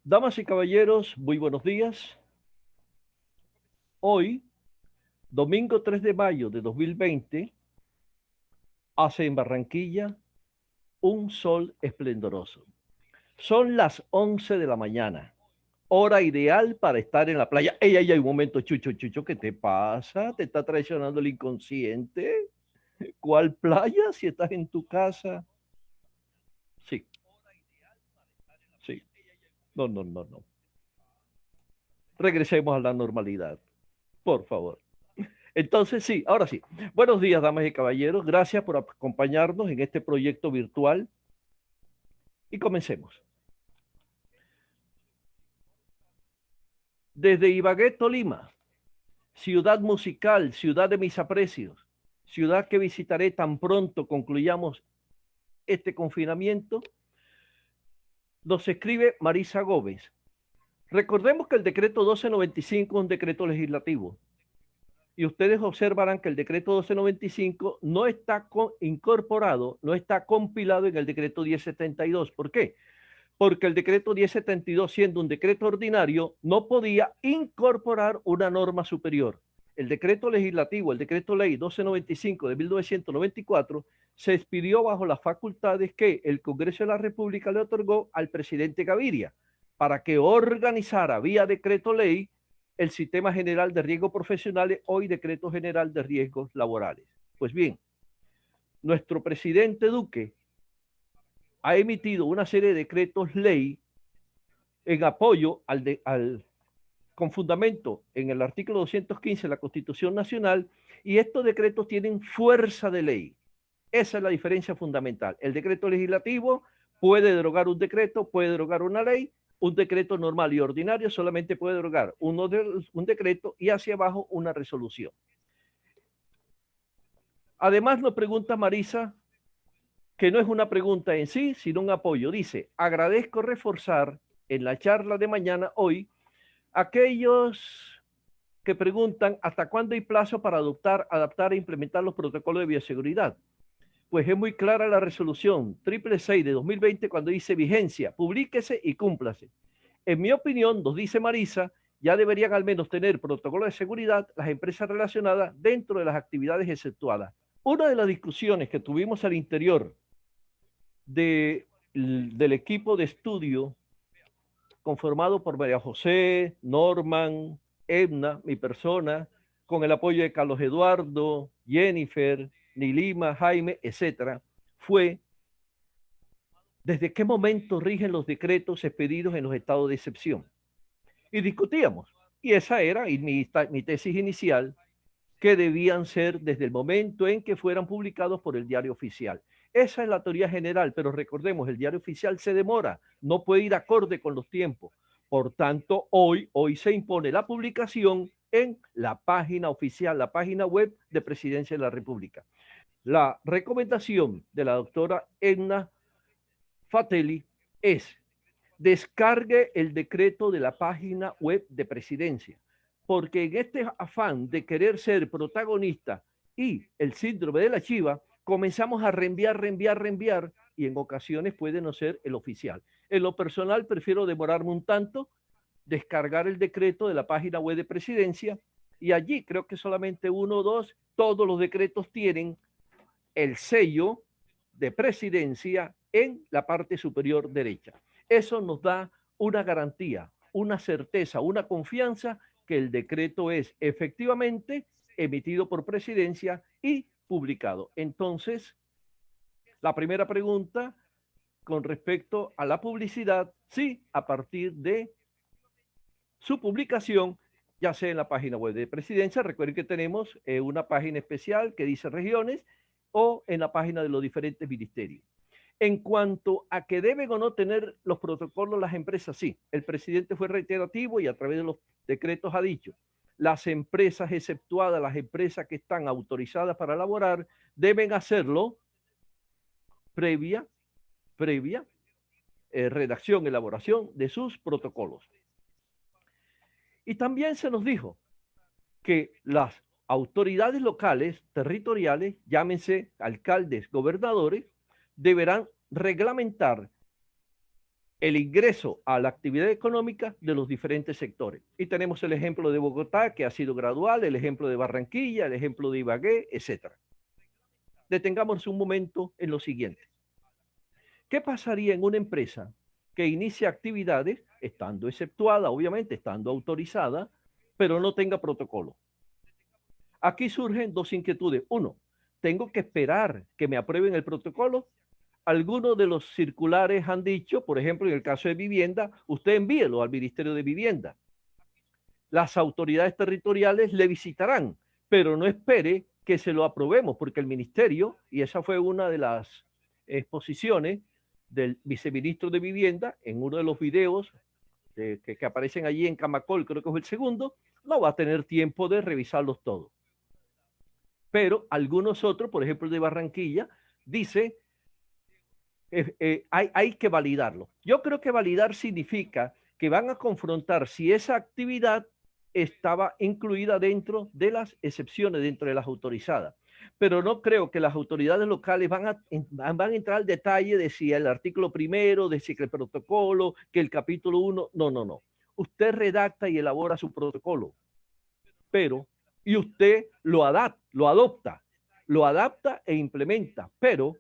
Damas y caballeros, muy buenos días. Hoy, domingo 3 de mayo de 2020, hace en Barranquilla un sol esplendoroso. Son las 11 de la mañana, hora ideal para estar en la playa. ¡Ey, ey, ey! Un momento, Chucho, Chucho, ¿qué te pasa? ¿Te está traicionando el inconsciente? ¿Cuál playa si estás en tu casa? Sí, sí. No, no, no, no. Regresemos a la normalidad, por favor. Entonces, sí, ahora sí. Buenos días, damas y caballeros. Gracias por acompañarnos en este proyecto virtual y comencemos. Desde Ibagué, Tolima, ciudad musical, ciudad de mis aprecios, ciudad que visitaré tan pronto concluyamos este confinamiento, nos escribe Marisa Gómez. Recordemos que el decreto 1295 es un decreto legislativo y ustedes observarán que el decreto 1295 no está incorporado, no está compilado en el decreto 1072. ¿Por qué? Porque el decreto 1072, siendo un decreto ordinario, no podía incorporar una norma superior. El decreto legislativo, el decreto ley 1295 de 1994, se expidió bajo las facultades que el Congreso de la República le otorgó al presidente Gaviria para que organizara vía decreto ley el Sistema General de Riesgos Profesionales, hoy Decreto General de Riesgos Laborales. Pues bien, nuestro presidente Duque ha emitido una serie de decretos ley en apoyo con fundamento en el artículo 215 de la Constitución Nacional, y estos decretos tienen fuerza de ley. Esa es la diferencia fundamental. El decreto legislativo puede derogar un decreto, puede derogar una ley. Un decreto normal y ordinario solamente puede derogar un decreto y hacia abajo una resolución. Además, nos pregunta Marisa, que no es una pregunta en sí, sino un apoyo. Dice, agradezco reforzar en la charla de mañana hoy aquellos que preguntan hasta cuándo hay plazo para adaptar e implementar los protocolos de bioseguridad. Pues es muy clara la resolución 666 de 2020 cuando dice vigencia, publíquese y cúmplase. En mi opinión, nos dice Marisa, ya deberían al menos tener protocolos de seguridad las empresas relacionadas dentro de las actividades exceptuadas. Una de las discusiones que tuvimos al interior del equipo de estudio conformado por María José, Norman, Edna, mi persona, con el apoyo de Carlos Eduardo, Jennifer, Nilima, Jaime, etcétera, fue desde qué momento rigen los decretos expedidos en los estados de excepción. Y discutíamos, y esa era mi tesis inicial, que debían ser desde el momento en que fueran publicados por el diario oficial. Esa es la teoría general, pero recordemos, el diario oficial se demora, no puede ir acorde con los tiempos. Por tanto, hoy se impone la publicación en la página oficial, la página web de Presidencia de la República. La recomendación de la doctora Edna Fatelli es descargue el decreto de la página web de Presidencia, porque en este afán de querer ser protagonista y el síndrome de la chiva, comenzamos a reenviar, y en ocasiones puede no ser el oficial. En lo personal, prefiero demorarme un tanto, descargar el decreto de la página web de Presidencia, y allí creo que solamente uno o dos, todos los decretos tienen el sello de Presidencia en la parte superior derecha. Eso nos da una garantía, una certeza, una confianza que el decreto es efectivamente emitido por Presidencia y publicado. Entonces, la primera pregunta con respecto a la publicidad, sí, a partir de su publicación, ya sea en la página web de Presidencia, recuerden que tenemos una página especial que dice regiones, o en la página de los diferentes ministerios. En cuanto a que deben o no tener los protocolos las empresas, sí, el presidente fue reiterativo y a través de los decretos ha dicho, las empresas exceptuadas, las empresas que están autorizadas para elaborar, deben hacerlo previa, previa redacción, elaboración de sus protocolos. Y también se nos dijo que las autoridades locales, territoriales, llámense alcaldes, gobernadores, deberán reglamentar el ingreso a la actividad económica de los diferentes sectores. Y tenemos el ejemplo de Bogotá, que ha sido gradual, el ejemplo de Barranquilla, el ejemplo de Ibagué, etc. Detengamos un momento en lo siguiente. ¿Qué pasaría en una empresa que inicia actividades, estando exceptuada, obviamente, estando autorizada, pero no tenga protocolo? Aquí surgen dos inquietudes. Uno, ¿tengo que esperar que me aprueben el protocolo? Algunos de los circulares han dicho, por ejemplo, en el caso de vivienda, usted envíelo al Ministerio de Vivienda. Las autoridades territoriales le visitarán, pero no espere que se lo aprobemos, porque el ministerio, y esa fue una de las exposiciones del viceministro de Vivienda en uno de los videos que aparecen allí en Camacol, creo que fue el segundo, no va a tener tiempo de revisarlos todos. Pero algunos otros, por ejemplo el de Barranquilla, dice hay que validarlo. Yo creo que validar significa que van a confrontar si esa actividad estaba incluida dentro de las excepciones, dentro de las autorizadas. Pero no creo que las autoridades locales van a entrar al detalle de si el artículo primero, de si el protocolo, que el capítulo 1, no, no, no. Usted redacta y elabora su protocolo, pero, y usted lo adopta e implementa, pero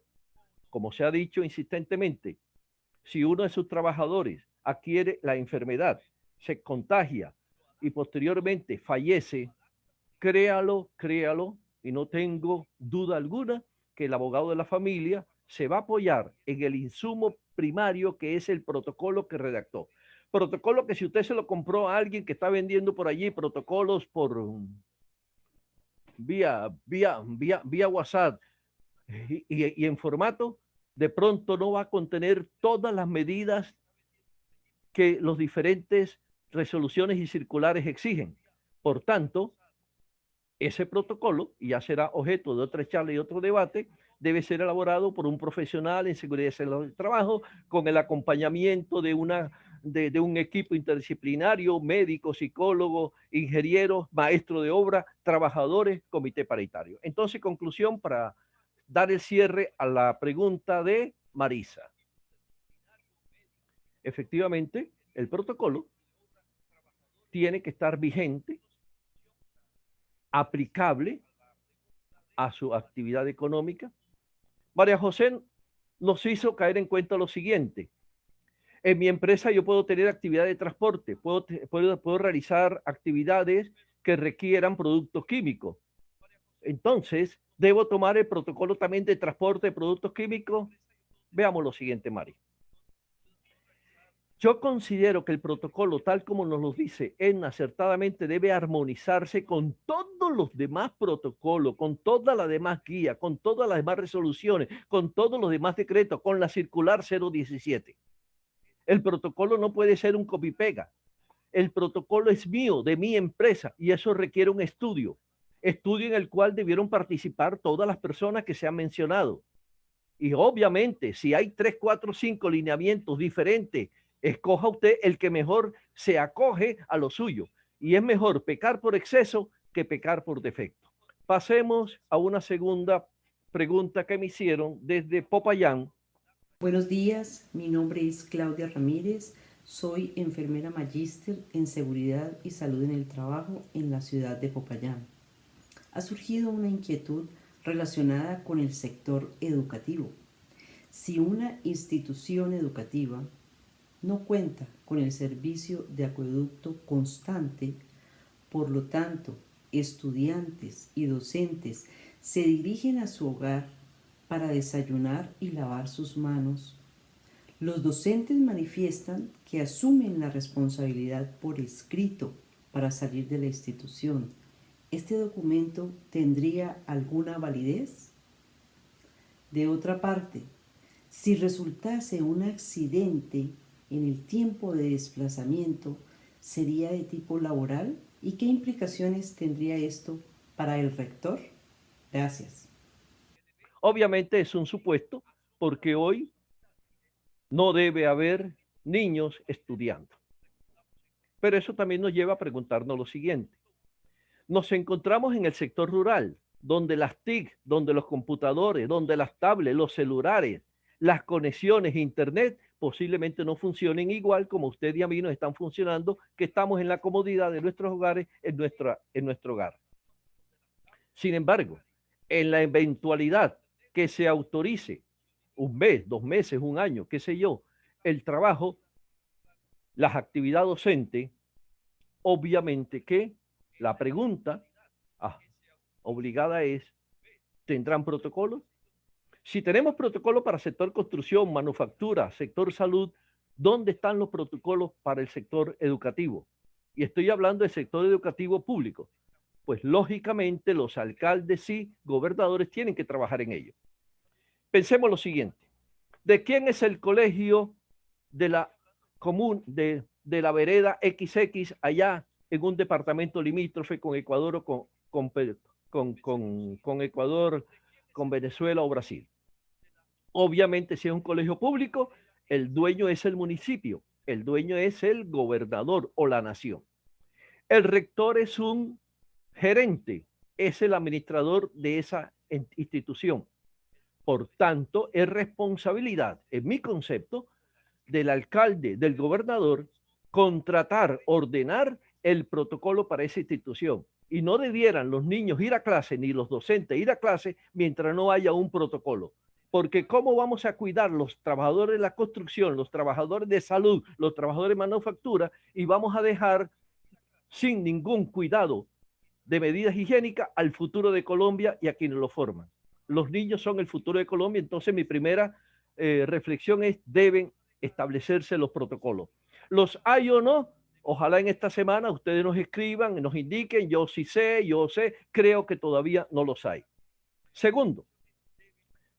como se ha dicho insistentemente, si uno de sus trabajadores adquiere la enfermedad, se contagia y posteriormente fallece, créalo, y no tengo duda alguna que el abogado de la familia se va a apoyar en el insumo primario que es el protocolo que redactó. Protocolo que si usted se lo compró a alguien que está vendiendo por allí protocolos por vía WhatsApp y en formato, de pronto no va a contener todas las medidas que los diferentes resoluciones y circulares exigen. Por tanto, ese protocolo, y ya será objeto de otra charla y otro debate, debe ser elaborado por un profesional en seguridad del trabajo con el acompañamiento de un equipo interdisciplinario, médico, psicólogo, ingeniero, maestro de obra, trabajadores, comité paritario. Entonces, conclusión para dar el cierre a la pregunta de Marisa. Efectivamente, el protocolo tiene que estar vigente, aplicable a su actividad económica. María José nos hizo caer en cuenta lo siguiente. En mi empresa yo puedo tener actividad de transporte, puedo realizar actividades que requieran productos químicos. Entonces, ¿debo tomar el protocolo también de transporte de productos químicos? Veamos lo siguiente, Mari. Yo considero que el protocolo, tal como nos lo dice ENA acertadamente, debe armonizarse con todos los demás protocolos, con toda la demás guía, con todas las demás resoluciones, con todos los demás decretos, con la circular 017. El protocolo no puede ser un copy-pega. El protocolo es mío, de mi empresa, y eso requiere un estudio en el cual debieron participar todas las personas que se han mencionado. Y obviamente, si hay 3, 4, 5 lineamientos diferentes, escoja usted el que mejor se acoge a lo suyo. Y es mejor pecar por exceso que pecar por defecto. Pasemos a una segunda pregunta que me hicieron desde Popayán. Buenos días, mi nombre es Claudia Ramírez, soy enfermera magíster en seguridad y salud en el trabajo en la ciudad de Popayán. Ha surgido una inquietud relacionada con el sector educativo. Si una institución educativa no cuenta con el servicio de acueducto constante, por lo tanto, estudiantes y docentes se dirigen a su hogar para desayunar y lavar sus manos. Los docentes manifiestan que asumen la responsabilidad por escrito para salir de la institución. ¿Este documento tendría alguna validez? De otra parte, si resultase un accidente en el tiempo de desplazamiento, ¿sería de tipo laboral? ¿Y qué implicaciones tendría esto para el rector? Gracias. Obviamente es un supuesto porque hoy no debe haber niños estudiando. Pero eso también nos lleva a preguntarnos lo siguiente. Nos encontramos en el sector rural, donde las TIC, donde los computadores, donde las tablets, los celulares, las conexiones, internet, posiblemente no funcionen igual como usted y a mí nos están funcionando, que estamos en la comodidad de nuestros hogares, en nuestro hogar. Sin embargo, en la eventualidad que se autorice un mes, 2 meses, un año, qué sé yo, el trabajo, las actividades docentes, obviamente que la pregunta obligada es, ¿tendrán protocolos? Si tenemos protocolos para sector construcción, manufactura, sector salud, ¿dónde están los protocolos para el sector educativo? Y estoy hablando del sector educativo público. Pues lógicamente los alcaldes y gobernadores tienen que trabajar en ello. Pensemos lo siguiente. ¿De quién es el colegio de la común de la vereda XX allá en un departamento limítrofe con Ecuador o con Ecuador, con Venezuela o Brasil? Obviamente, si es un colegio público, el dueño es el municipio, el dueño es el gobernador o la nación. El rector es un gerente, es el administrador de esa institución. Por tanto, es responsabilidad, en mi concepto, del alcalde, del gobernador, contratar, ordenar el protocolo para esa institución. Y no debieran los niños ir a clase, ni los docentes ir a clase, mientras no haya un protocolo. Porque ¿cómo vamos a cuidar los trabajadores de la construcción, los trabajadores de salud, los trabajadores de manufactura, y vamos a dejar sin ningún cuidado de medidas higiénicas al futuro de Colombia y a quienes lo forman? Los niños son el futuro de Colombia, entonces mi primera reflexión es, deben establecerse los protocolos. ¿Los hay o no? Ojalá en esta semana ustedes nos escriban, nos indiquen, yo sí sé, yo sé, creo que todavía no los hay. Segundo,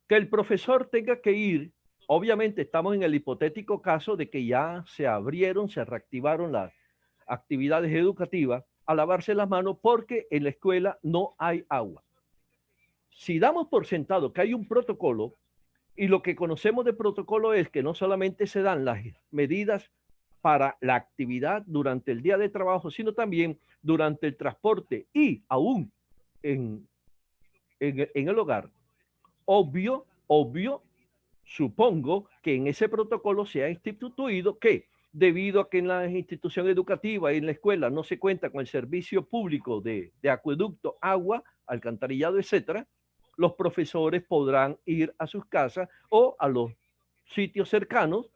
que el profesor tenga que ir, obviamente estamos en el hipotético caso de que ya se abrieron, se reactivaron las actividades educativas, a lavarse las manos porque en la escuela no hay agua. Si damos por sentado que hay un protocolo, y lo que conocemos de protocolo es que no solamente se dan las medidas para la actividad durante el día de trabajo, sino también durante el transporte y aún en el hogar. Obvio, supongo que en ese protocolo se ha instituido que debido a que en la institución educativa y en la escuela no se cuenta con el servicio público de acueducto, agua, alcantarillado, etcétera, los profesores podrán ir a sus casas o a los sitios cercanos,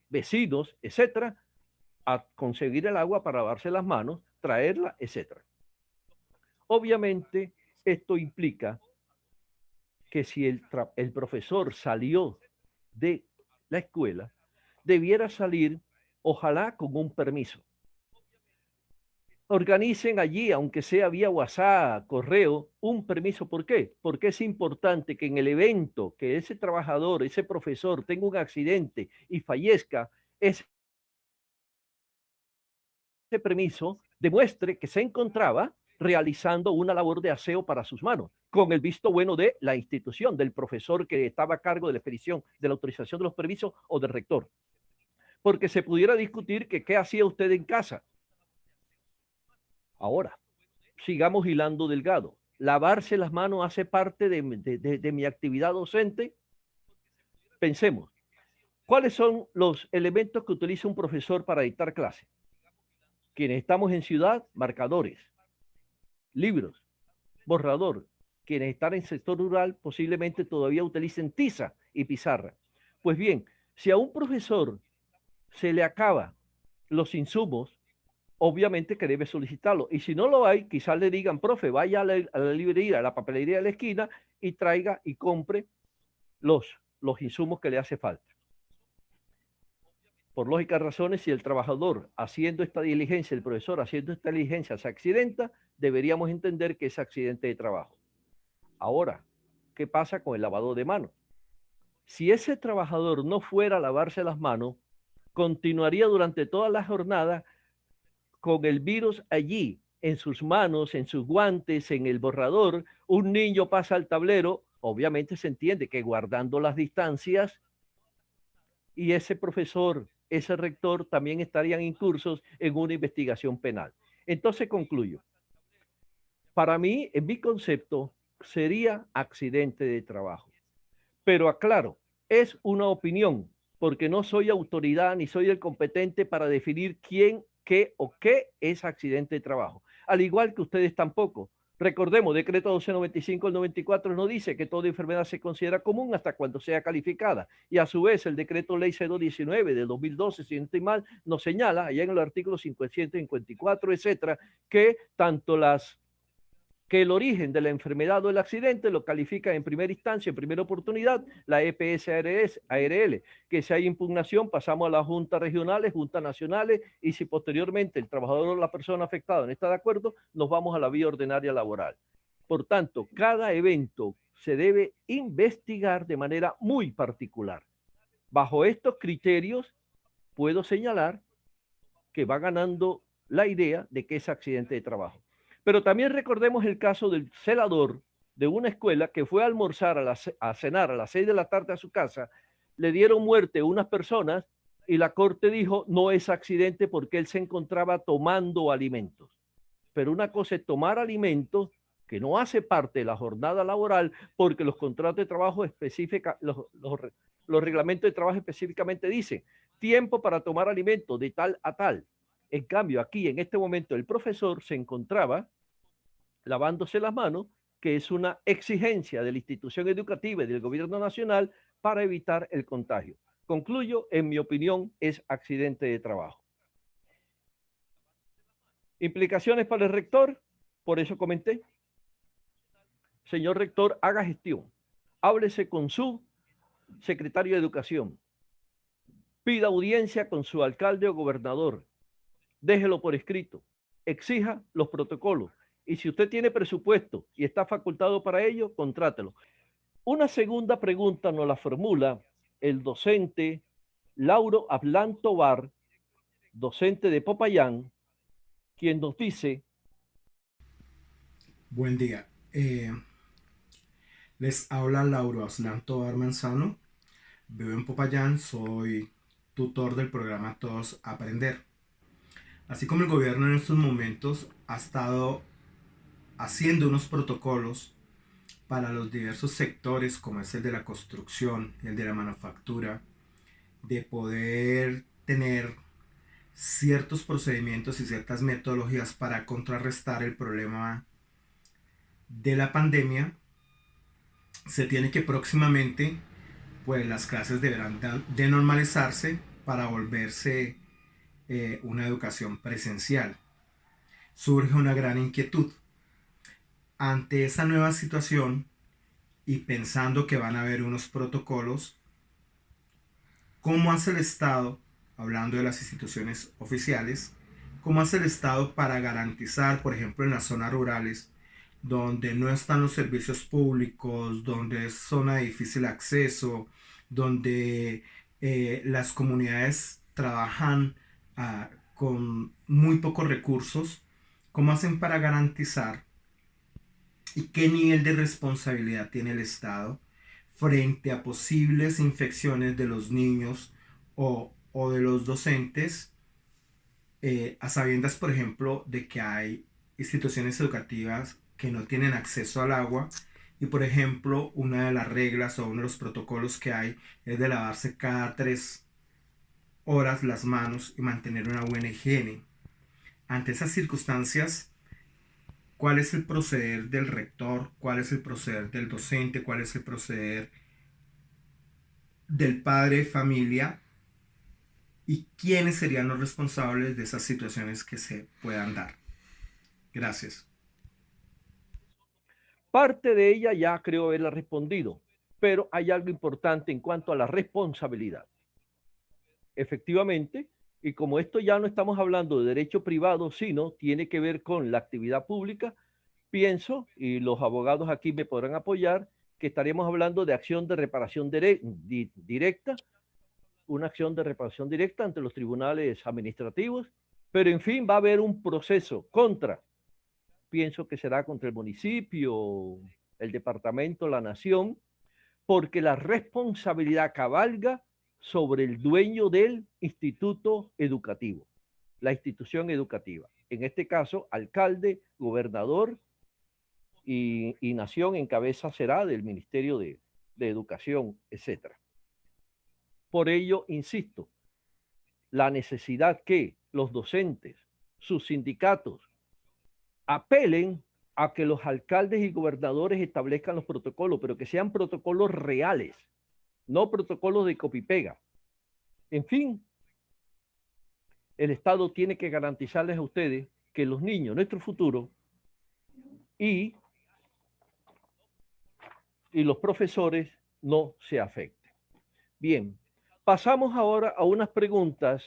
vecinos, etcétera, a conseguir el agua para lavarse las manos, traerla, etcétera. Obviamente, esto implica que si el profesor salió de la escuela, debiera salir, ojalá, con un permiso. Organicen allí, aunque sea vía WhatsApp, correo, un permiso. ¿Por qué? Porque es importante que en el evento que ese trabajador, ese profesor tenga un accidente y fallezca, ese permiso demuestre que se encontraba realizando una labor de aseo para sus manos, con el visto bueno de la institución, del profesor que estaba a cargo de la expedición, de la autorización de los permisos o del rector. Porque se pudiera discutir que qué hacía usted en casa. Ahora, sigamos hilando delgado. ¿Lavarse las manos hace parte de mi actividad docente? Pensemos, ¿cuáles son los elementos que utiliza un profesor para dictar clase? Quienes estamos en ciudad, marcadores, libros, borrador. Quienes están en sector rural posiblemente todavía utilicen tiza y pizarra. Pues bien, si a un profesor se le acaba los insumos, obviamente que debe solicitarlo. Y si no lo hay, quizás le digan, profe, vaya a la librería, a la papelería de la esquina y traiga y compre los insumos que le hace falta. Por lógicas razones, si el trabajador haciendo esta diligencia, el profesor haciendo esta diligencia se accidenta, deberíamos entender que es accidente de trabajo. Ahora, ¿qué pasa con el lavado de manos? Si ese trabajador no fuera a lavarse las manos, continuaría durante toda la jornada con el virus allí, en sus manos, en sus guantes, en el borrador. Un niño pasa al tablero, obviamente se entiende que guardando las distancias, y ese profesor, ese rector también estarían incursos en una investigación penal. Entonces concluyo. Para mí, en mi concepto, sería accidente de trabajo. Pero aclaro, es una opinión. porque no soy autoridad ni soy el competente para definir quién, qué o qué es accidente de trabajo. Al igual que ustedes tampoco. Recordemos, decreto 1295 del 94 no dice que toda enfermedad se considera común hasta cuando sea calificada. Y a su vez, el decreto ley 0219 del 2012, si no estoy mal, nos señala, allá en el artículo 554, etcétera, que tanto que el origen de la enfermedad o el accidente lo califica en primera instancia, en primera oportunidad, la EPS-ARL, que si hay impugnación pasamos a las juntas regionales, juntas nacionales, y si posteriormente el trabajador o la persona afectada no está de acuerdo, nos vamos a la vía ordinaria laboral. Por tanto, cada evento se debe investigar de manera muy particular. Bajo estos criterios, puedo señalar que va ganando la idea de que es accidente de trabajo. Pero también recordemos el caso del celador de una escuela que fue a almorzar, a cenar a las 6 de la tarde a su casa, le dieron muerte a unas personas y la corte dijo no es accidente porque él se encontraba tomando alimentos. Pero una cosa es tomar alimentos que no hace parte de la jornada laboral porque los contratos de trabajo específicos, los reglamentos de trabajo específicamente dicen tiempo para tomar alimentos de tal a tal. En cambio, aquí en este momento el profesor se encontraba lavándose las manos, que es una exigencia de la institución educativa y del gobierno nacional para evitar el contagio. Concluyo, en mi opinión, es accidente de trabajo. Implicaciones para el rector, por eso comenté. Señor rector, haga gestión. Háblese con su secretario de Educación. Pida audiencia con su alcalde o gobernador. Déjelo por escrito. Exija los protocolos. Y si usted tiene presupuesto y está facultado para ello, contrátelo. Una segunda pregunta nos la formula el docente Lauro Ablán Tobar, docente de Popayán, quien nos dice: Buen día. Les habla Lauro Ablán Tobar Manzano. Vivo en Popayán, soy tutor del programa Todos Aprender. Así como el gobierno en estos momentos ha estado haciendo unos protocolos para los diversos sectores, como es el de la construcción, el de la manufactura, de poder tener ciertos procedimientos y ciertas metodologías para contrarrestar el problema de la pandemia, se tiene que próximamente, pues las clases deberán de normalizarse para volverse una educación presencial. Surge una gran inquietud. Ante esa nueva situación y pensando que van a haber unos protocolos, ¿cómo hace el Estado, hablando de las instituciones oficiales, cómo hace el Estado para garantizar, por ejemplo, en las zonas rurales, donde no están los servicios públicos, donde es zona de difícil acceso, donde las comunidades trabajan con muy pocos recursos? ¿Cómo hacen para garantizar y qué nivel de responsabilidad tiene el Estado frente a posibles infecciones de los niños o de los docentes, a sabiendas, por ejemplo, de que hay instituciones educativas que no tienen acceso al agua y, por ejemplo, una de las reglas o uno de los protocolos que hay es de lavarse cada 3 horas las manos y mantener una buena higiene? Ante esas circunstancias, ¿cuál es el proceder del rector? ¿Cuál es el proceder del docente? ¿Cuál es el proceder del padre de familia? ¿Y quiénes serían los responsables de esas situaciones que se puedan dar? Gracias. parte de ella ya creo haberla respondido, pero hay algo importante en cuanto a la responsabilidad. Efectivamente, y como esto ya no estamos hablando de derecho privado, sino tiene que ver con la actividad pública, pienso, y los abogados aquí me podrán apoyar, que estaremos hablando de acción de reparación directa, una acción de reparación directa ante los tribunales administrativos, pero en fin va a haber un proceso pienso que será contra el municipio, el departamento, la nación, porque la responsabilidad cabalga sobre el dueño del instituto educativo, la institución educativa. En este caso, alcalde, gobernador y nación en cabeza será del Ministerio de Educación, etcétera. Por ello, insisto, la necesidad que los docentes, sus sindicatos, apelen a que los alcaldes y gobernadores establezcan los protocolos, pero que sean protocolos reales, no protocolos de copy-pega. En fin, el Estado tiene que garantizarles a ustedes que los niños, nuestro futuro, y los profesores no se afecten. Bien, pasamos ahora a unas preguntas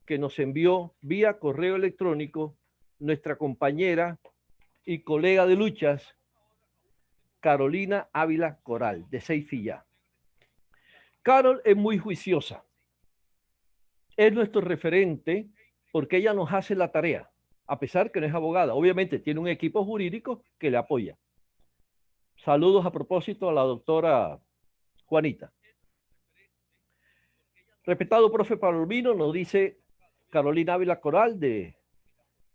que nos envió vía correo electrónico nuestra compañera y colega de luchas, Carolina Ávila Coral, de Seifilla. Carol es muy juiciosa. Es nuestro referente porque ella nos hace la tarea, a pesar que no es abogada. Obviamente tiene un equipo jurídico que le apoya. Saludos a propósito a la doctora Juanita. Respetado profe Palomino, nos dice Carolina Ávila Coral de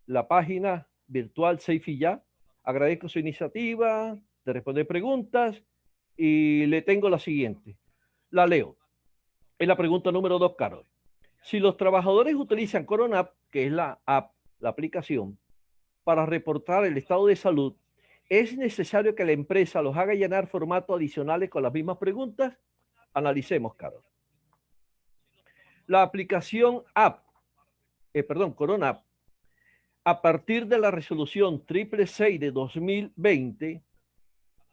la página virtual Seifilla. Agradezco su iniciativa de responder preguntas y le tengo la siguiente. La leo. Es la pregunta número 2, Carol. Si los trabajadores utilizan Corona App, que es la app, la aplicación, para reportar el estado de salud, ¿es necesario que la empresa los haga llenar formatos adicionales con las mismas preguntas? Analicemos, Carol. La aplicación Corona App, a partir de la resolución 666 de 2020,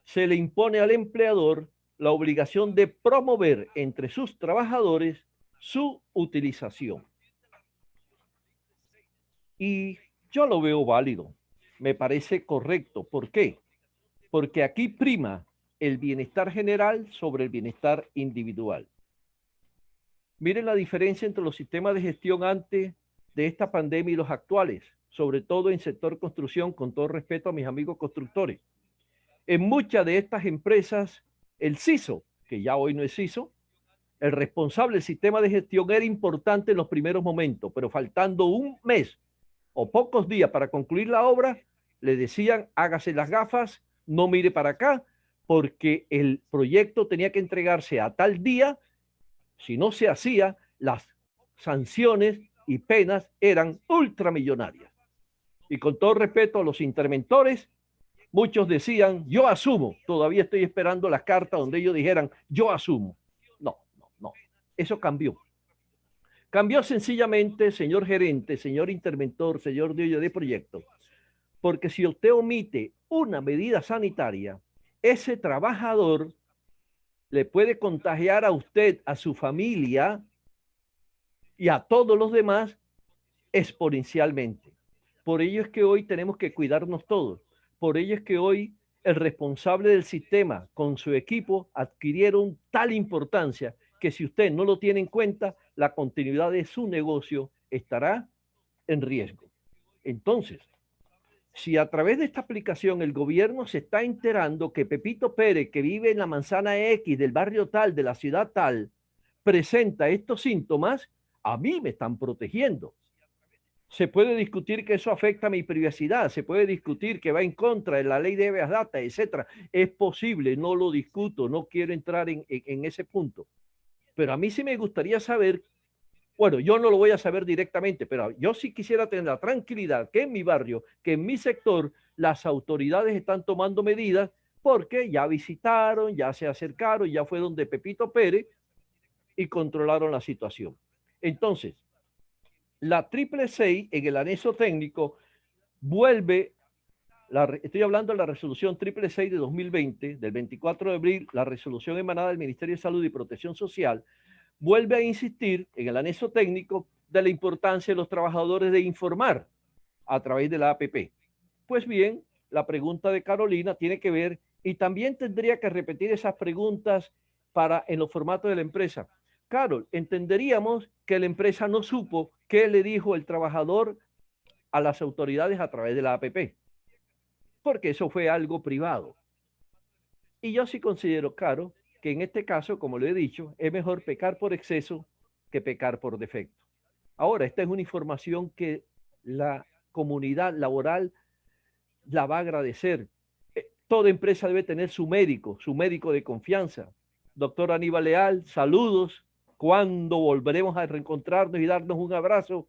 se le impone al empleador la obligación de promover entre sus trabajadores su utilización. Y yo lo veo válido, me parece correcto. ¿Por qué? Porque aquí prima el bienestar general sobre el bienestar individual. Miren la diferencia entre los sistemas de gestión antes de esta pandemia y los actuales, sobre todo en sector construcción, con todo respeto a mis amigos constructores. En muchas de estas empresas, el CISO, que ya hoy no es CISO, el responsable del sistema de gestión era importante en los primeros momentos, pero faltando un mes o pocos días para concluir la obra, le decían, hágase las gafas, no mire para acá, porque el proyecto tenía que entregarse a tal día. Si no se hacía, las sanciones y penas eran ultramillonarias. Y con todo respeto a los interventores, muchos decían, yo asumo. Todavía estoy esperando las cartas donde ellos dijeran, yo asumo. No. Eso cambió. Cambió sencillamente, señor gerente, señor interventor, señor dueño de proyecto, porque si usted omite una medida sanitaria, ese trabajador le puede contagiar a usted, a su familia y a todos los demás exponencialmente. Por ello es que hoy tenemos que cuidarnos todos. Por ello es que hoy el responsable del sistema con su equipo adquirieron tal importancia que si usted no lo tiene en cuenta, la continuidad de su negocio estará en riesgo. Entonces, si a través de esta aplicación el gobierno se está enterando que Pepito Pérez, que vive en la manzana X del barrio tal, de la ciudad tal, presenta estos síntomas, a mí me están protegiendo. Se puede discutir que eso afecta a mi privacidad, se puede discutir que va en contra de la ley de Big Data, etcétera. Es posible, no lo discuto, no quiero entrar en ese punto. Pero a mí sí me gustaría saber, bueno, yo no lo voy a saber directamente, pero yo sí quisiera tener la tranquilidad que en mi barrio, que en mi sector, las autoridades están tomando medidas porque ya visitaron, ya se acercaron, ya fue donde Pepito Pérez y controlaron la situación. Entonces, la 666 en el anexo técnico vuelve, estoy hablando de la resolución 666 de 2020, del 24 de abril, la resolución emanada del Ministerio de Salud y Protección Social, vuelve a insistir en el anexo técnico de la importancia de los trabajadores de informar a través de la APP. Pues bien, la pregunta de Carolina tiene que ver, y también tendría que repetir esas preguntas en los formatos de la empresa. Carol, entenderíamos que la empresa no supo qué le dijo el trabajador a las autoridades a través de la APP, porque eso fue algo privado. Y yo sí considero, Caro, que en este caso, como lo he dicho, es mejor pecar por exceso que pecar por defecto. Ahora, esta es una información que la comunidad laboral la va a agradecer. Toda empresa debe tener su médico de confianza. Doctor Aníbal Leal, saludos. cuando volveremos a reencontrarnos y darnos un abrazo,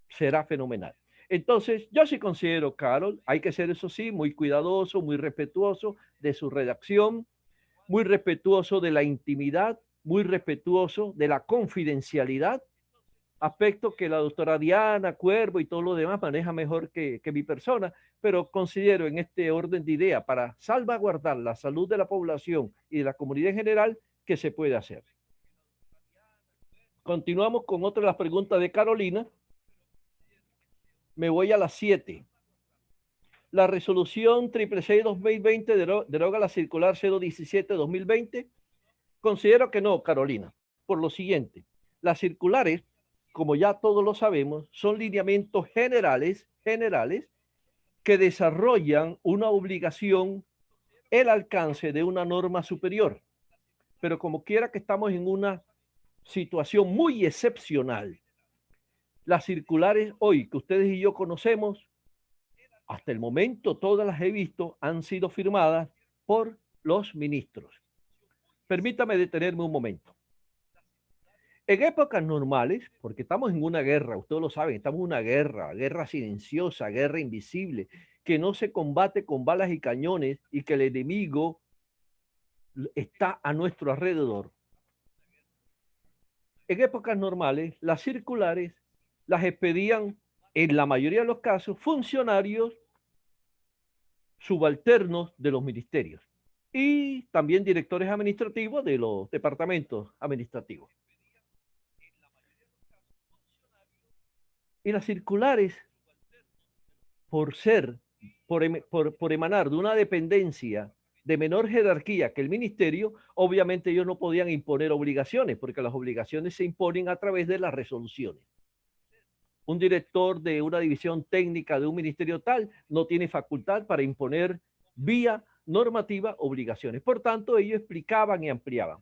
será fenomenal. Entonces, yo sí considero, Carol, hay que ser, eso sí, muy cuidadoso, muy respetuoso de su redacción, muy respetuoso de la intimidad, muy respetuoso de la confidencialidad, aspecto que la doctora Diana Cuervo y todo lo demás maneja mejor que mi persona, pero considero en este orden de idea, para salvaguardar la salud de la población y de la comunidad en general, que se puede hacer. Continuamos con otra de las preguntas de Carolina. Me voy a las 7. La resolución 666-2020 deroga la circular 017-2020. Considero que no, Carolina, por lo siguiente. Las circulares, como ya todos lo sabemos, son lineamientos generales que desarrollan una obligación, el alcance de una norma superior. Pero como quiera que estamos en una situación muy excepcional, las circulares hoy que ustedes y yo conocemos, hasta el momento todas las he visto, han sido firmadas por los ministros. Permítame detenerme un momento. En épocas normales, porque estamos en una guerra, ustedes lo saben, estamos en una guerra silenciosa, guerra invisible, que no se combate con balas y cañones y que el enemigo está a nuestro alrededor. En épocas normales, las circulares las expedían, en la mayoría de los casos, funcionarios subalternos de los ministerios y también directores administrativos de los departamentos administrativos. Y las circulares, por emanar de una dependencia de menor jerarquía que el ministerio, obviamente ellos no podían imponer obligaciones, porque las obligaciones se imponen a través de las resoluciones. Un director de una división técnica de un ministerio tal no tiene facultad para imponer vía normativa obligaciones. Por tanto, ellos explicaban y ampliaban.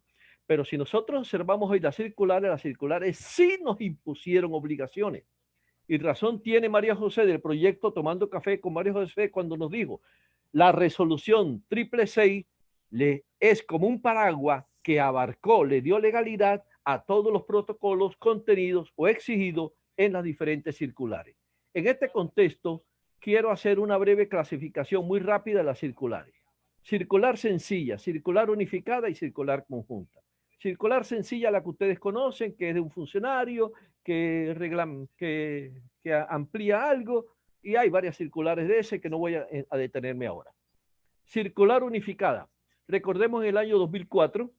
Pero si nosotros observamos hoy las circulares sí nos impusieron obligaciones. Y razón tiene María José del proyecto Tomando Café con María José cuando nos dijo, la resolución 666 es como un paraguas que abarcó, le dio legalidad a todos los protocolos contenidos o exigidos en las diferentes circulares. En este contexto, quiero hacer una breve clasificación muy rápida de las circulares. Circular sencilla, circular unificada y circular conjunta. Circular sencilla, la que ustedes conocen, que es de un funcionario, que amplía algo, y hay varias circulares de ese que no voy a detenerme ahora. Circular unificada. Recordemos en el año 2004,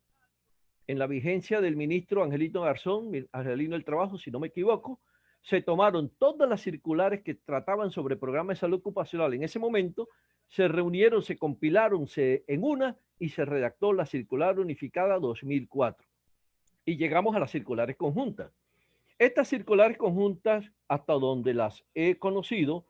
en la vigencia del ministro Angelino Garzón, Angelino del Trabajo, si no me equivoco, se tomaron todas las circulares que trataban sobre programas de salud ocupacional. En ese momento se reunieron, se compilaron en una y se redactó la circular unificada 2004. Y llegamos a las circulares conjuntas. Estas circulares conjuntas, hasta donde las he conocido,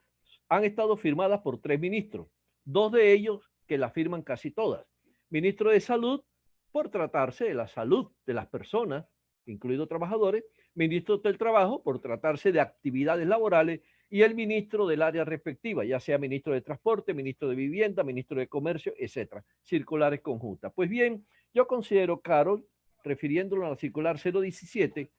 han estado firmadas por 3 ministros. 2 de ellos que las firman casi todas. Ministro de Salud, por tratarse de la salud de las personas, incluidos trabajadores. Ministro del Trabajo, por tratarse de actividades laborales. Y el ministro del área respectiva, ya sea ministro de Transporte, ministro de Vivienda, ministro de Comercio, etcétera. Circulares conjuntas. Pues bien, yo considero, Carol, refiriéndolo a la circular 017,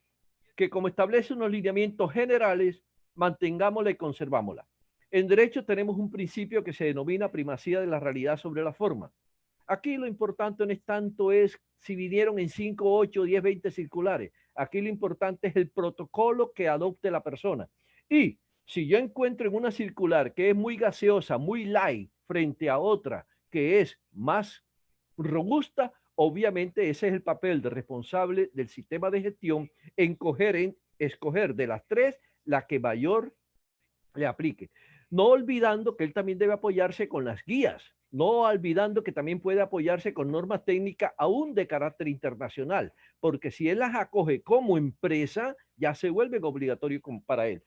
que como establece unos lineamientos generales, mantengámosla y conservámosla. En derecho tenemos un principio que se denomina primacía de la realidad sobre la forma. Aquí lo importante no es tanto si vinieron en 5, 8, 10, 20 circulares. Aquí lo importante es el protocolo que adopte la persona. Y si yo encuentro en una circular que es muy gaseosa, muy light, frente a otra que es más robusta, obviamente ese es el papel de responsable del sistema de gestión en escoger de las 3 la que mayor le aplique. No olvidando que él también debe apoyarse con las guías, no olvidando que también puede apoyarse con normas técnicas aún de carácter internacional, porque si él las acoge como empresa, ya se vuelven obligatorios para él.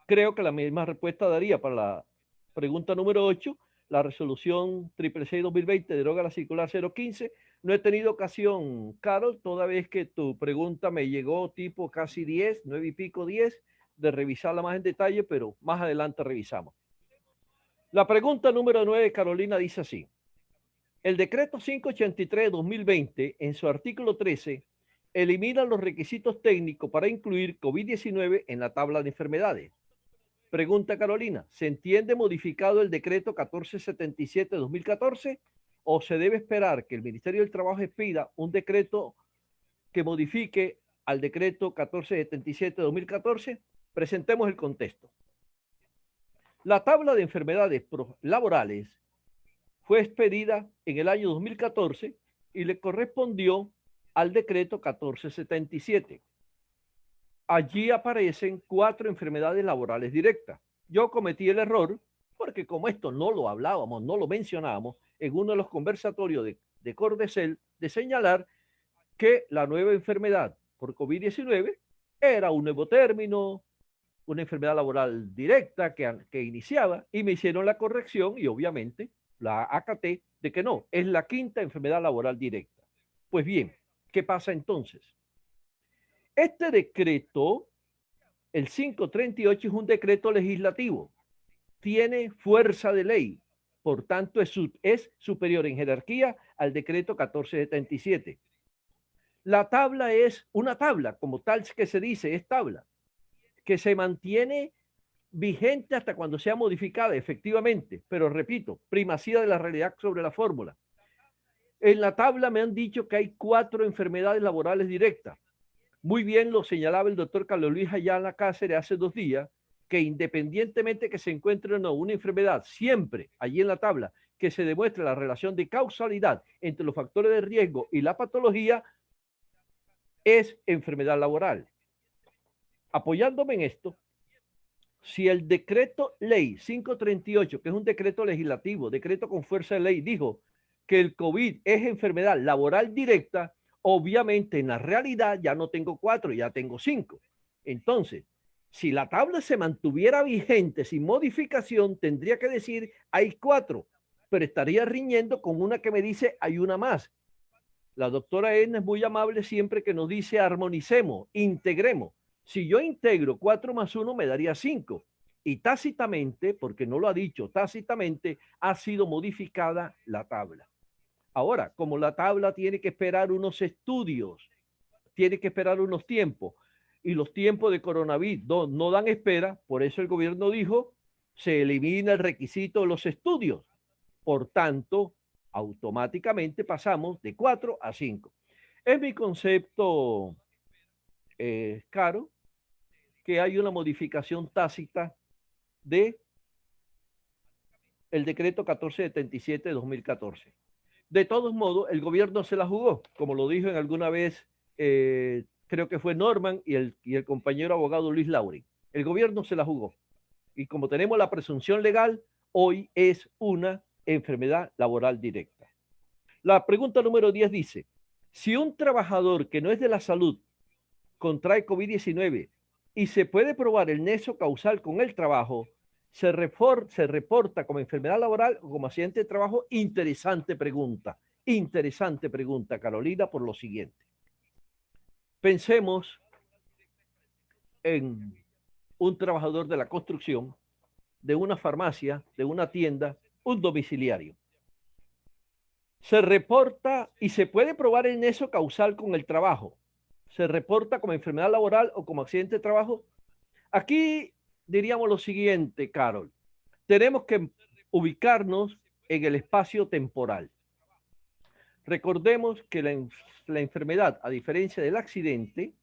Creo que la misma respuesta daría para la pregunta número 8, la resolución 666-2020 deroga la circular 015. No he tenido ocasión, Carol, toda vez que tu pregunta me llegó tipo casi 10, 9 y pico 10, de revisarla más en detalle, pero más adelante revisamos. La pregunta número 9, Carolina, dice así. El decreto 583 de 2020, en su artículo 13, elimina los requisitos técnicos para incluir COVID-19 en la tabla de enfermedades. Pregunta Carolina, ¿se entiende modificado el decreto 1477 de 2014 o se debe esperar que el Ministerio del Trabajo expida un decreto que modifique al decreto 1477 de 2014? Presentemos el contexto. La tabla de enfermedades laborales fue expedida en el año 2014 y le correspondió al decreto 1477. Allí aparecen 4 enfermedades laborales directas. Yo cometí el error, porque como esto no lo hablábamos, no lo mencionábamos, en uno de los conversatorios de Cordesel, de señalar que la nueva enfermedad por COVID-19 era un nuevo término, una enfermedad laboral directa que iniciaba, y me hicieron la corrección y obviamente la acaté de que no, es la 5ª enfermedad laboral directa. Pues bien, ¿qué pasa entonces? Este decreto, el 538, es un decreto legislativo, tiene fuerza de ley, por tanto es superior en jerarquía al decreto 1477. La tabla es una tabla, como tal que se dice, es tabla, que se mantiene vigente hasta cuando sea modificada, efectivamente, pero repito, primacía de la realidad sobre la fórmula. En la tabla me han dicho que hay 4 enfermedades laborales directas. Muy bien lo señalaba el doctor Carlos Luis Ayala Cáceres hace 2 días, que independientemente que se encuentre o no una enfermedad, siempre allí en la tabla que se demuestre la relación de causalidad entre los factores de riesgo y la patología, es enfermedad laboral. Apoyándome en esto, si el decreto ley 538, que es un decreto legislativo, decreto con fuerza de ley, dijo que el COVID es enfermedad laboral directa, obviamente en la realidad ya no tengo 4, ya tengo 5. Entonces, si la tabla se mantuviera vigente sin modificación, tendría que decir hay 4, pero estaría riñendo con una que me dice hay una más. La doctora Edna es muy amable siempre que nos dice armonicemos, integremos. Si yo integro 4 más 1 me daría 5. Y tácitamente, porque no lo ha dicho, tácitamente ha sido modificada la tabla. Ahora, como la tabla tiene que esperar unos estudios, tiene que esperar unos tiempos, y los tiempos de coronavirus no dan espera, por eso el gobierno dijo, se elimina el requisito de los estudios. Por tanto, automáticamente pasamos de 4 a 5. Es mi concepto, Caro, que hay una modificación tácita de el decreto 1477 de 2014. De todos modos, el gobierno se la jugó, como lo dijo en alguna vez, creo que fue Norman y el compañero abogado Luis Lauri. El gobierno se la jugó. Y como tenemos la presunción legal, hoy es una enfermedad laboral directa. La pregunta número 10 dice, si un trabajador que no es de la salud contrae COVID-19 y se puede probar el nexo causal con el trabajo, se reporta como enfermedad laboral o como accidente de trabajo. Interesante pregunta, Carolina, por lo siguiente. Pensemos en un trabajador de la construcción, de una farmacia, de una tienda, un domiciliario. Se reporta y se puede probar el nexo causal con el trabajo. Se reporta como enfermedad laboral o como accidente de trabajo. Aquí diríamos lo siguiente, Carol. Tenemos que ubicarnos en el espacio temporal. Recordemos que la enfermedad, a diferencia del accidente,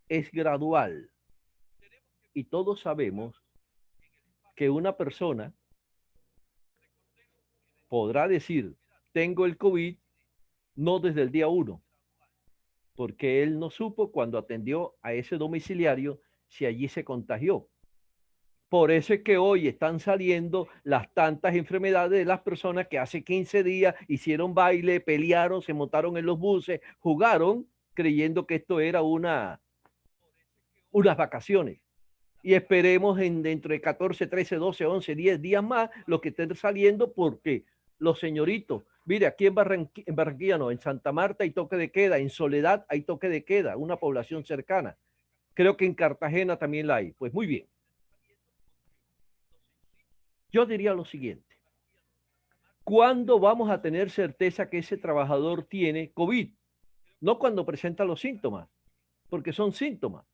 es gradual. Y todos sabemos que una persona podrá decir, tengo el COVID, no desde el día 1, porque él no supo cuando atendió a ese domiciliario si allí se contagió. Por eso es que hoy están saliendo las tantas enfermedades de las personas que hace 15 días hicieron baile, pelearon, se montaron en los buses, jugaron, creyendo que esto era unas vacaciones. Y esperemos dentro de 14, 13, 12, 11, 10 días más los que estén saliendo, porque los señoritos, mire, aquí en Barranquilla no, en Santa Marta hay toque de queda, en Soledad hay toque de queda, una población cercana. Creo que en Cartagena también la hay. Pues muy bien. Yo diría lo siguiente. ¿Cuándo vamos a tener certeza que ese trabajador tiene COVID? no cuando presenta los síntomas, porque son síntomas.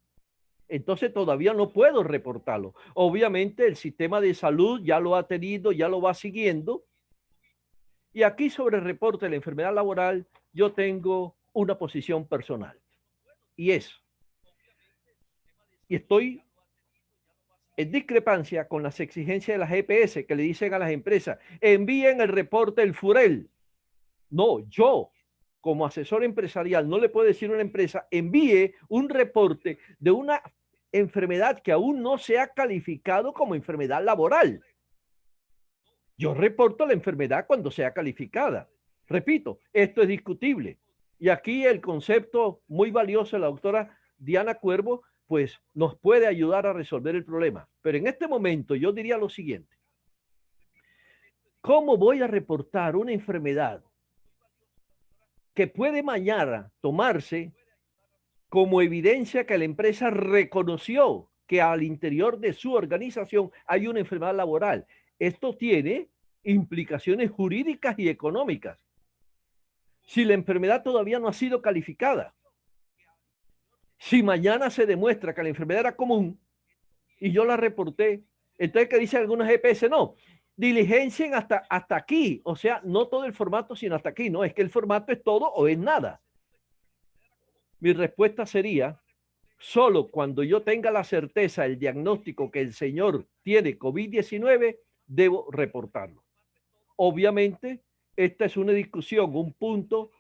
Entonces todavía no puedo reportarlo. Obviamente el sistema de salud ya lo ha tenido, ya lo va siguiendo. Y aquí sobre el reporte de la enfermedad laboral, yo tengo una posición personal. Y estoy en discrepancia con las exigencias de las EPS que le dicen a las empresas, envíen el reporte del FUREL. No, yo como asesor empresarial no le puedo decir a una empresa, envíe un reporte de una enfermedad que aún no se ha calificado como enfermedad laboral. Yo reporto la enfermedad cuando sea calificada. Repito, esto es discutible. Y aquí el concepto muy valioso de la doctora Diana Cuervo, pues nos puede ayudar a resolver el problema. Pero en este momento yo diría lo siguiente. ¿Cómo voy a reportar una enfermedad que puede mañana tomarse como evidencia que la empresa reconoció que al interior de su organización hay una enfermedad laboral? Esto tiene implicaciones jurídicas y económicas. Si la enfermedad todavía no ha sido calificada, si mañana se demuestra que la enfermedad era común y yo la reporté, entonces que dicen algunos EPS, no, diligencien hasta aquí, o sea, no todo el formato, sino hasta aquí, no, es que el formato es todo o es nada. Mi respuesta sería, solo cuando yo tenga la certeza, el diagnóstico que el señor tiene COVID-19, debo reportarlo. Obviamente, esta es una discusión, un punto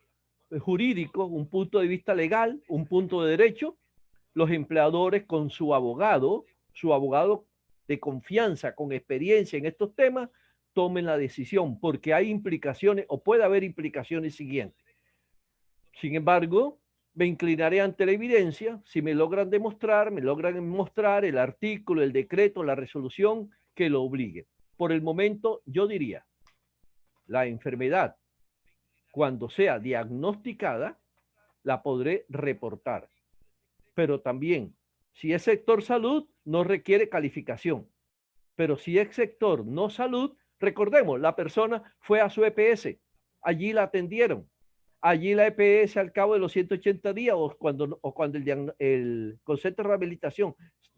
jurídico, un punto de vista legal, un punto de derecho. Los empleadores con su abogado de confianza, con experiencia en estos temas, tomen la decisión, porque hay implicaciones o puede haber implicaciones siguientes. Sin embargo, me inclinaré ante la evidencia si me logran mostrar el artículo, el decreto, la resolución que lo obligue. Por el momento, yo diría, la enfermedad, cuando sea diagnosticada, la podré reportar. Pero también, si es sector salud, no requiere calificación. Pero si es sector no salud, recordemos, la persona fue a su EPS, allí la atendieron. Allí la EPS al cabo de los 180 días o cuando el concepto de rehabilitación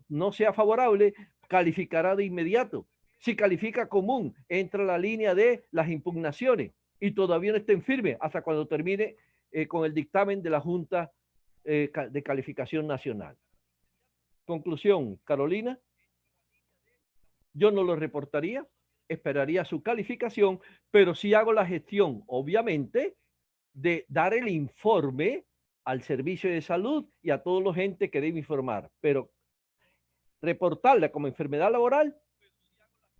no sea favorable, calificará de inmediato. Si califica común, entra a la línea de las impugnaciones y todavía no está en firme hasta cuando termine con el dictamen de la Junta de Calificación Nacional. Conclusión, Carolina, yo no lo reportaría, esperaría su calificación, pero sí hago la gestión, obviamente, de dar el informe al servicio de salud y a toda la gente que debe informar, pero reportarla como enfermedad laboral,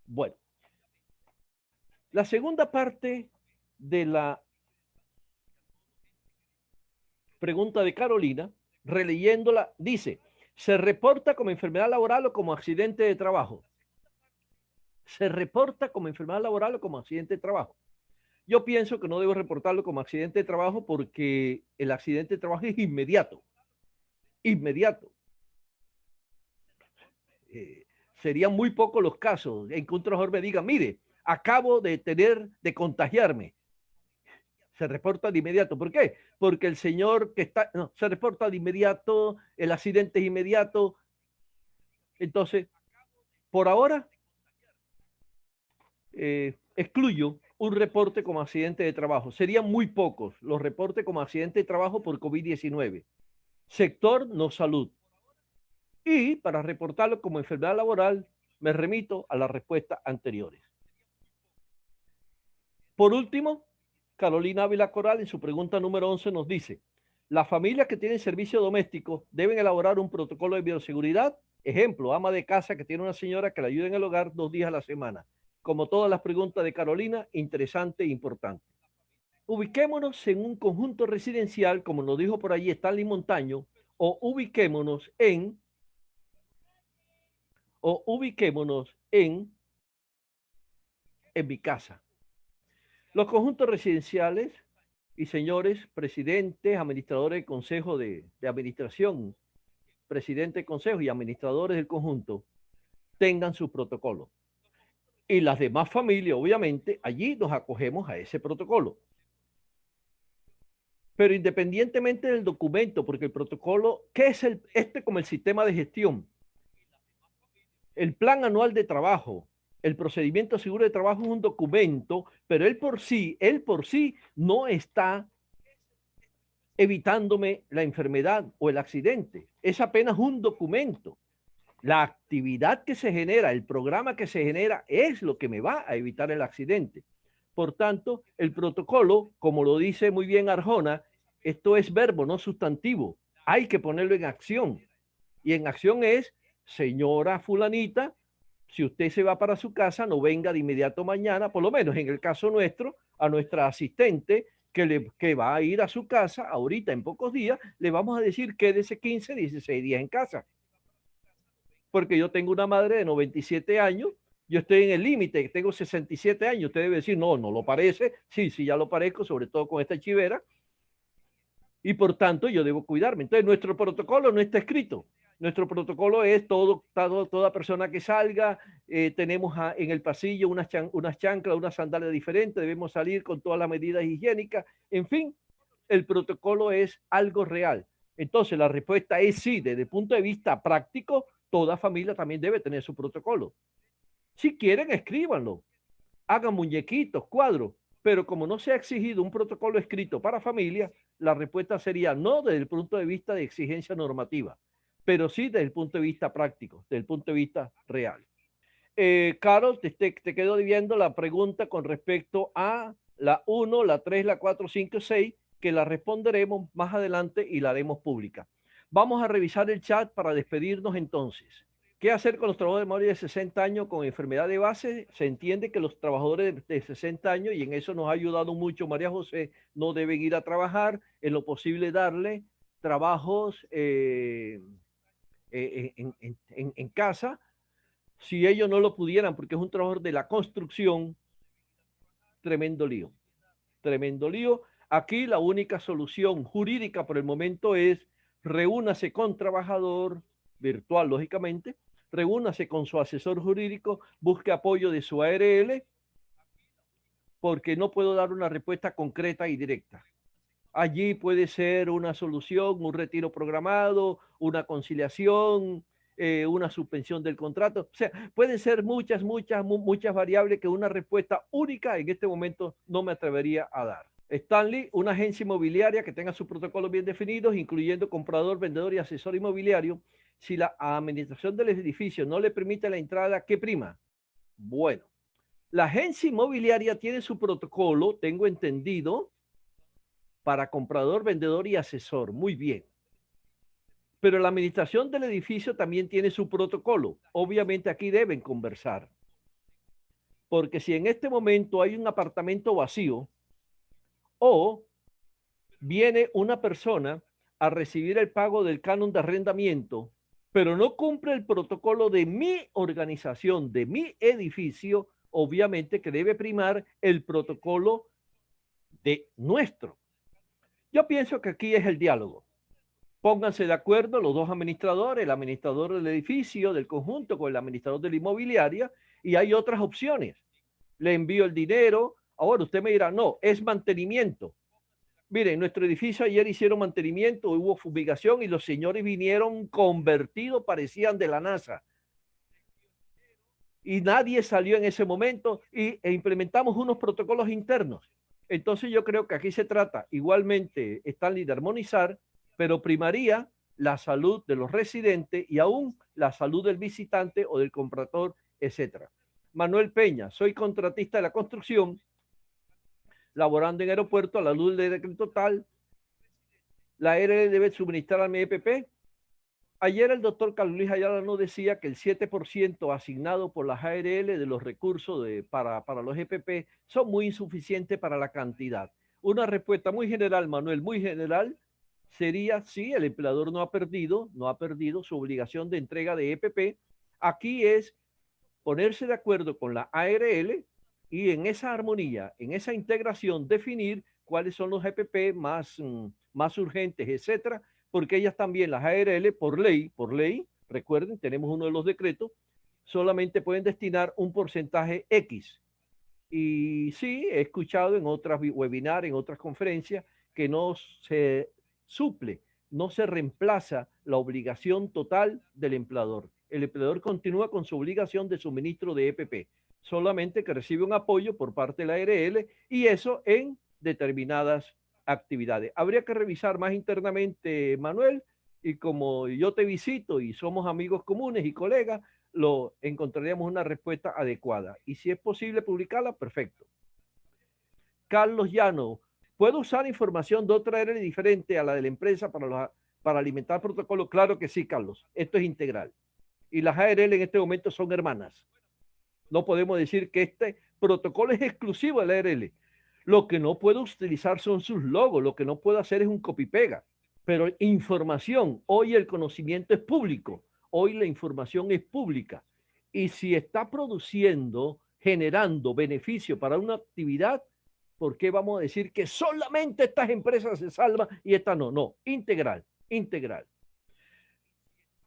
bueno. La segunda parte de la pregunta de Carolina, releyéndola, dice, ¿se reporta como enfermedad laboral o como accidente de trabajo? ¿Se reporta como enfermedad laboral o como accidente de trabajo? Yo pienso que no debo reportarlo como accidente de trabajo porque el accidente de trabajo es inmediato. Inmediato. Serían muy pocos los casos en que un trabajador me diga, mire, acabo de contagiarme. Se reporta de inmediato. ¿Por qué? Porque el señor que está, no, se reporta de inmediato, el accidente es inmediato. Entonces, por ahora, excluyo un reporte como accidente de trabajo. Serían muy pocos los reportes como accidente de trabajo por COVID-19. Sector no salud. Y para reportarlo como enfermedad laboral, me remito a las respuestas anteriores. Por último, Carolina Ávila Coral en su pregunta número 11 nos dice, las familias que tienen servicio doméstico deben elaborar un protocolo de bioseguridad. Ejemplo, ama de casa que tiene una señora que le ayuda en el hogar 2 días a la semana. Como todas las preguntas de Carolina, interesante e importante. Ubiquémonos en un conjunto residencial, como nos dijo por allí Stanley Montaño, o ubiquémonos en mi casa. Los conjuntos residenciales y señores presidentes, administradores del consejo de administración, presidente del consejo y administradores del conjunto, tengan su protocolo. Y las demás familias, obviamente, allí nos acogemos a ese protocolo. Pero independientemente del documento, porque el protocolo, ¿qué es como el sistema de gestión? El plan anual de trabajo, el procedimiento seguro de trabajo es un documento, pero él por sí no está evitándome la enfermedad o el accidente. Es apenas un documento. La actividad que se genera, el programa que se genera, es lo que me va a evitar el accidente. Por tanto, el protocolo, como lo dice muy bien Arjona, esto es verbo, no sustantivo. Hay que ponerlo en acción. Y en acción es, señora fulanita, si usted se va para su casa, no venga de inmediato mañana, por lo menos en el caso nuestro, a nuestra asistente que va a ir a su casa ahorita en pocos días, le vamos a decir quédese 15, 16 días en casa. Porque yo tengo una madre de 97 años, yo estoy en el límite, tengo 67 años, usted debe decir, no, no lo parece, sí, sí, ya lo parezco, sobre todo con esta chivera, y por tanto yo debo cuidarme. Entonces nuestro protocolo no está escrito. Nuestro protocolo es toda persona que salga, tenemos en el pasillo unas chanclas, unas sandalias diferentes, debemos salir con todas las medidas higiénicas, en fin, el protocolo es algo real. Entonces la respuesta es sí, desde el punto de vista práctico, toda familia también debe tener su protocolo. Si quieren, escríbanlo, hagan muñequitos, cuadros, pero como no se ha exigido un protocolo escrito para familia, la respuesta sería no desde el punto de vista de exigencia normativa, pero sí desde el punto de vista práctico, desde el punto de vista real. Carol, te quedo debiendo la pregunta con respecto a la 1, la 3, la 4, 5, 6, que la responderemos más adelante y la haremos pública. Vamos a revisar el chat para despedirnos entonces. ¿Qué hacer con los trabajadores mayores de 60 años con enfermedad de base? Se entiende que los trabajadores de 60 años, y en eso nos ha ayudado mucho María José, no deben ir a trabajar, en lo posible darle trabajos en casa. Si ellos no lo pudieran, porque es un trabajador de la construcción, tremendo lío, tremendo lío. Aquí la única solución jurídica por el momento es reúnase con trabajador virtual, lógicamente, reúnase con su asesor jurídico, busque apoyo de su ARL, porque no puedo dar una respuesta concreta y directa. Allí puede ser una solución, un retiro programado, una conciliación, una suspensión del contrato. O sea, pueden ser muchas variables que una respuesta única en este momento no me atrevería a dar. Stanley, una agencia inmobiliaria que tenga sus protocolos bien definidos, incluyendo comprador, vendedor y asesor inmobiliario. Si la administración del edificio no le permite la entrada, ¿qué prima? Bueno, la agencia inmobiliaria tiene su protocolo, tengo entendido, para comprador, vendedor y asesor. Muy bien. Pero la administración del edificio también tiene su protocolo. Obviamente aquí deben conversar. Porque si en este momento hay un apartamento vacío o viene una persona a recibir el pago del canon de arrendamiento, pero no cumple el protocolo de mi organización, de mi edificio, obviamente que debe primar el protocolo de nuestro. Yo pienso que aquí es el diálogo. Pónganse de acuerdo los dos administradores, el administrador del edificio, del conjunto, con el administrador de la inmobiliaria, y hay otras opciones. Le envío el dinero. Ahora usted me dirá, no, es mantenimiento. Miren, nuestro edificio ayer hicieron mantenimiento, hubo fumigación y los señores vinieron convertidos, parecían de la NASA. Y nadie salió en ese momento e implementamos unos protocolos internos. Entonces yo creo que aquí se trata igualmente, Stanley, de armonizar, pero primaría la salud de los residentes y aún la salud del visitante o del comprador, etc. Manuel Peña, soy contratista de la construcción, laborando en aeropuerto a la luz del decreto tal, la ARL debe suministrar a mi EPP. Ayer el doctor Carlos Luis Ayala nos decía que el 7% asignado por las ARL de los recursos para los EPP son muy insuficientes para la cantidad. Una respuesta muy general, Manuel, muy general, sería sí, el empleador no ha perdido su obligación de entrega de EPP. Aquí es ponerse de acuerdo con la ARL y en esa armonía, en esa integración, definir cuáles son los EPP más urgentes, etcétera, porque ellas también, las ARL, por ley, recuerden, tenemos uno de los decretos, solamente pueden destinar un porcentaje X. Y sí, he escuchado en otras webinars, en otras conferencias, que no se suple, no se reemplaza la obligación total del empleador. El empleador continúa con su obligación de suministro de EPP, solamente que recibe un apoyo por parte de la ARL y eso en determinadas actividades. Habría que revisar más internamente, Manuel, y como yo te visito y somos amigos comunes y colegas, lo encontraríamos una respuesta adecuada. Y si es posible publicarla, perfecto. Carlos Llano, ¿puedo usar información de otra ARL diferente a la de la empresa para alimentar protocolos? Claro que sí, Carlos. Esto es integral. Y las ARL en este momento son hermanas. No podemos decir que este protocolo es exclusivo de la ARL. Lo que no puedo utilizar son sus logos. Lo que no puedo hacer es un copy-pega. Pero información, hoy el conocimiento es público. Hoy la información es pública. Y si está produciendo, generando beneficio para una actividad, ¿por qué vamos a decir que solamente estas empresas se salvan y estas no? No, integral, integral.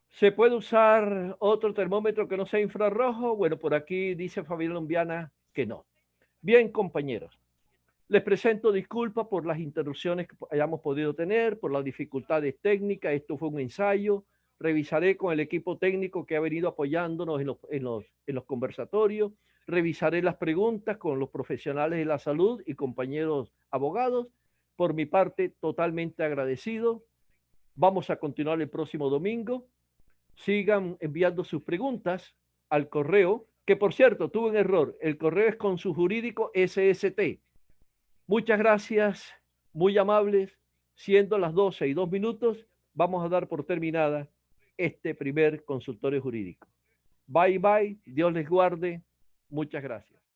¿Se puede usar otro termómetro que no sea infrarrojo? Bueno, por aquí dice Fabián Lombiana que no. Bien, compañeros. Les presento disculpas por las interrupciones que hayamos podido tener, por las dificultades técnicas. Esto fue un ensayo. Revisaré con el equipo técnico que ha venido apoyándonos en los conversatorios. Revisaré las preguntas con los profesionales de la salud y compañeros abogados. Por mi parte, totalmente agradecido. Vamos a continuar el próximo domingo. Sigan enviando sus preguntas al correo, que por cierto, tuve un error. El correo es con su jurídico SST. Muchas gracias, muy amables. Siendo las 12:02, vamos a dar por terminada este primer consultorio jurídico. Bye, bye. Dios les guarde. Muchas gracias.